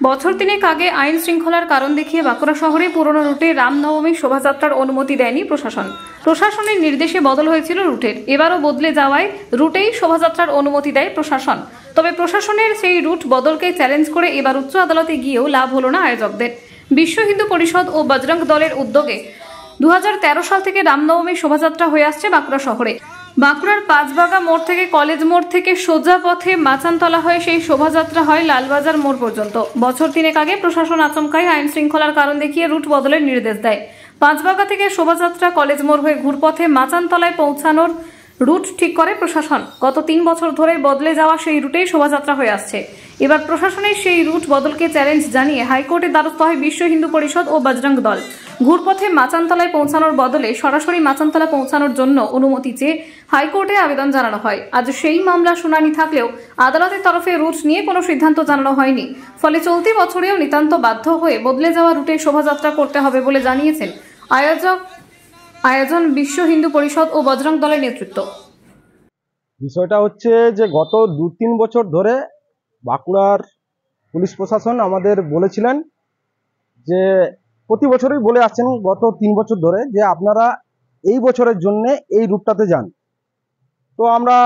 বছর তিনেক আগে আইন শৃঙ্খলার কারণ দেখিয়ে বাঁকুড়া শহরে পুরনো রুটে রামনবমী শোভাযাত্রার অনুমতি দেয়নি প্রশাসন। প্রশাসনের নির্দেশে বদল হয়েছিল রুটের, এবারও বদলে যাওয়ায় রুটেই শোভাযাত্রার অনুমতি দেয় প্রশাসন। তবে প্রশাসনের সেই রুট বদলকে চ্যালেঞ্জ করে এবার উচ্চ আদালতে গিয়েও লাভ হলো না আয়োজকদের। বিশ্ব হিন্দু পরিষদ ও বজরং দলের উদ্যোগে 2013 সাল থেকে রামনবমী শোভাযাত্রা হয়ে আসছে বাঁকুড়া শহরে। বাঁকুড়ার পাঁচবাগা মোড় থেকে কলেজ মোড় থেকে সোজা পথে মাচানতলা হয়ে সেই শোভাযাত্রা হয় লালবাজার মোড় পর্যন্ত। বছর তিনেক আগে প্রশাসন আচমকাই আইন শৃঙ্খলার কারণ দেখিয়ে রুট বদলের নির্দেশ দেয়। পাঁচবাগা থেকে শোভাযাত্রা কলেজ মোড় হয়ে ঘুরপথে মাচানতলায় পৌঁছানোর রুট ঠিক করে প্রশাসন। গত 3 বছর ধরে বদলে যাওয়া সেই রুটেই শোভাযাত্রা হয়ে আসছে। এবার প্রশাসনের সেই রুট বদলকে চ্যালেঞ্জ জানিয়ে হাইকোর্টে দ্বারস্থ হয় বিশ্ব হিন্দু পরিষদ ও বজরং দল। ঘুরপথে মাচানতলায় পৌঁছানোর বদলে সরাসরি মাচানতলা পৌঁছানোর জন্য অনুমতি চেয়ে হাইকোর্টে আবেদন জানানো হয়। আজ সেই মামলা শুনানি থাকলেও আদালতের তরফে রুট নিয়ে কোনো সিদ্ধান্ত জানানো হয়নি। ফলে চলতি বছরেও নিতান্ত বাধ্য হয়ে বদলে যাওয়া রুটে শোভাযাত্রা করতে হবে বলে জানিয়েছেন আয়োজন বিশ্ব হিন্দু পরিষদ ও বজরং দলের নেতৃত্ব। বিষয়টা হচ্ছে যে গত 2-3 বছর ধরে বাঁকুড়ার পুলিশ প্রশাসন আমাদের বলেছিলেন যে প্রতি বছরই বলে আসছেন গত 3 বছর ধরে যে আপনারা এই বছরের জন্য এই রুটটাতে যান। তো আমরা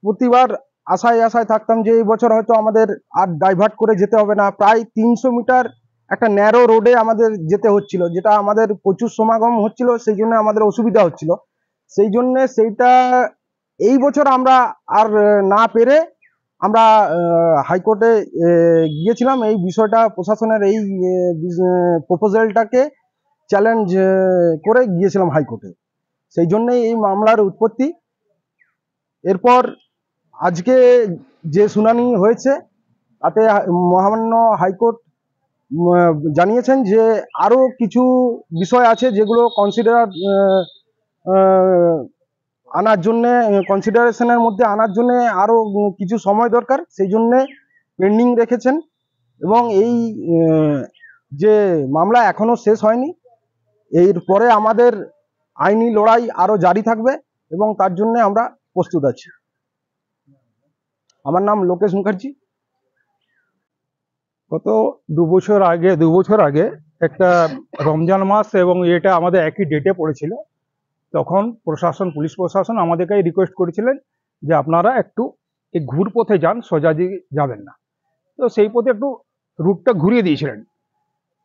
প্রতিবার আশায় থাকতাম যে এই বছর হয়তো আমাদের আর ডাইভার্ট করে যেতে হবে না। প্রায় 300 মিটার একটা ন্যারো রোডে আমাদের যেতে হচ্ছিল, যেটা আমাদের প্রচুর সমাগম হচ্ছিল, সেই জন্য আমাদের অসুবিধা হচ্ছিল। সেই জন্য সেইটা এই বছর আমরা আর না পেরে আমরা হাইকোর্টে গিয়েছিলাম। এই বিষয়টা প্রশাসনের এই প্রপোজালটাকে চ্যালেঞ্জ করে গিয়েছিলাম হাইকোর্টে, সেই জন্যই এই মামলার উৎপত্তি। এরপর আজকে যে শুনানি হয়েছে তাতে মহামান্য হাইকোর্ট জানিয়েছেন যে আরও কিছু বিষয় আছে যেগুলো আনার জন্যে কনসিডারেশনের মধ্যে আনার জন্যে আরও কিছু সময় দরকার, সেই জন্যে পেন্ডিং রেখেছেন। এবং এই যে মামলা এখনও শেষ হয়নি, এরপরে আমাদের আইনি লড়াই আরও জারি থাকবে এবং তার জন্য আমরা প্রস্তুত আছি। আমার নাম লোকেশ মুখার্জি। গত 2 বছর আগে একটা রমজান মাস এবং এটা আমাদের একই ডেটে পড়েছিল। তখন পুলিশ প্রশাসন আমাদেরকে রিকোয়েস্ট করেছিলেন যে আপনারা একটু এই ঘুরপথে যান, সোজা দিকে যাবেন না। তো সেই পথে একটু রুটটা ঘুরিয়ে দিয়েছিলেন।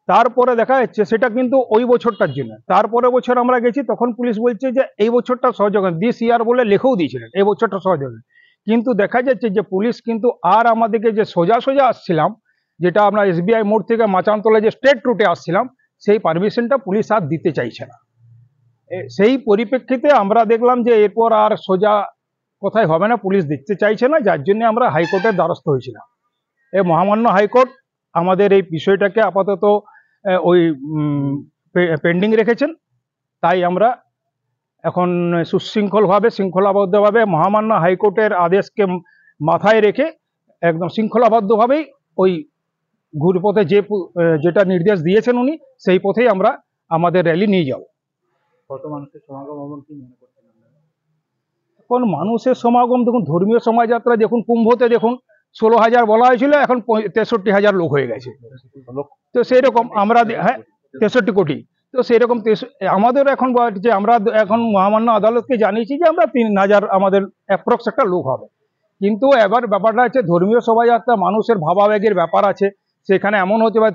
তারপরে দেখা যাচ্ছে সেটা কিন্তু ওই বছরটার জন্য। তারপরে বছর আমরা গেছি, তখন পুলিশ বলছে যে এই বছরটা সহযোগ দিস ইয়ার বলে লেখেও দিয়েছিলেন এই বছরটা সহযোগ। কিন্তু দেখা যাচ্ছে যে পুলিশ কিন্তু আর আমাদেরকে যে সোজা আসছিলাম, যেটা আমরা SBI মোড় থেকে মাচানতলা যে স্ট্রেট রুটে আসছিলাম, সেই পারমিশনটা পুলিশ আর দিতে চাইছে না। সেই পরিপ্রেক্ষিতে আমরা দেখলাম যে এরপর আর সোজা কোথায় হবে না, পুলিশ দিতে চাইছে না, যার জন্য আমরা হাইকোর্টের দ্বারস্থ হয়েছিলাম। এই মহামান্য হাইকোর্ট আমাদের এই বিষয়টাকে আপাতত ওই পেন্ডিং রেখেছেন। তাই আমরা এখন শৃঙ্খলাবদ্ধভাবে মহামান্য হাইকোর্টের আদেশকে মাথায় রেখে একদম শৃঙ্খলাবদ্ধভাবেই ওই ঘুরপথে যেটা নির্দেশ দিয়েছেন উনি, সেই পথেই আমরা আমাদের র্যালি নিয়ে যাব। কত মানুষের সমাগম কি মনে করছেন? এখন মানুষের সমাগম দেখুন, ধর্মীয় শোভাযাত্রা দেখুন, কুম্ভতে দেখুন 16,000 বলা হয়েছিল, এখন 63,000 লোক হয়ে গেছে। তো সেই রকম আমরা 63 কোটি। তো সেই রকম আমাদের এখন যে আমরা এখন মহামান্য আদালতকে জানিয়েছি যে আমরা 3,000 আমাদের অ্যাপ্রক্স একটা লোক হবে। কিন্তু এবার ব্যাপারটা হচ্ছে ধর্মীয় শোভাযাত্রা, মানুষের ভাবাবেগের ব্যাপার আছে। সেখানে এমন হতে পারে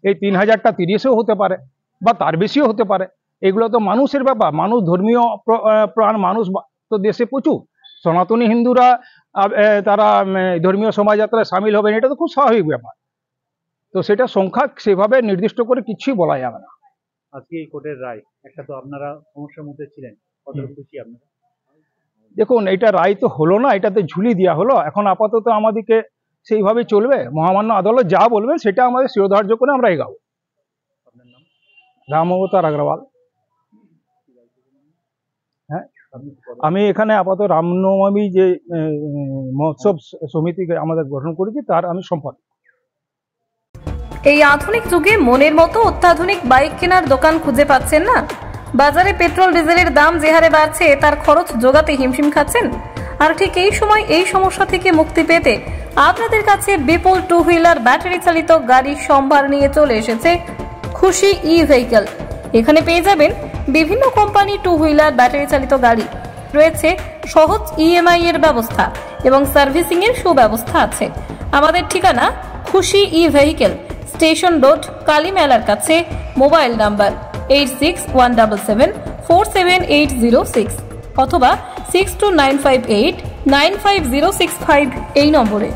এই 3,000টা 30-ও হতে পারে বা তার বেশিও হতে পারে। এগুলো তো মানুষের ব্যাপার, মানুষ ধর্মীয় প্রাণ, মানুষ তো দেশে প্রচুর। সনাতনী হিন্দুরা তারা ধর্মীয় শোভাযাত্রায় সামিল হবেন, এটা তো খুব স্বাভাবিক ব্যাপার। তো সেটা সংখ্যা সেভাবে নির্দিষ্ট করে কিছুই বলা যাবে না। আজকে এই কোর্টের রায়, একটা তো আপনারা সমস্যার মধ্যে ছিলেন, কতটুকু খুশি আপনারা? দেখুন, এটা রায় তো হলো না, এটাতে ঝুলি দেওয়া হলো। এখন আপাতত আমাদেরকে সেইভাবে চলবে, মহামান্য আদালত যা বলবে সেটা আমাদের শিরোধার্য করে আমরা এগাবো। আপনার নাম? রামঅবতার আগরওয়াল। হ্যাঁ, আমি এখানে আপাতত রামনবমী যে মহোৎসব সমিতিকে আমাদের গঠন করেছি তার আমি সম্পাদক। এই আধুনিক যুগে মনের মতো অত্যাধুনিক বাইক কেনার দোকান খুঁজে পাচ্ছেন না? বাজারে পেট্রোল ডিজেলের দাম যে হারে বাড়ছে তার খরচ জোগাতে হিমশিম খাচ্ছেন। আর ঠিক এই সময় এই সমস্যা থেকে মুক্তি পেতে আপনাদের কাছে বিপুল টু হুইলার ব্যাটারি চালিত গাড়ির সম্ভার নিয়ে চলে এসেছে খুশি ই ভেহিকল। এখানে পেয়ে যাবেন বিভিন্ন কোম্পানি টু হুইলার ব্যাটারি চালিত গাড়ি, রয়েছে সহজ ইএমআই এর ব্যবস্থা এবং সার্ভিসিং এর সুব্যবস্থা আছে। আমাদের ঠিকানা খুশি ই ভেহিকল, স্টেশন রোড, কালী মেলার কাছে। মোবাইল নাম্বার 8617747806 অথবা 6295895065 এই নম্বরে।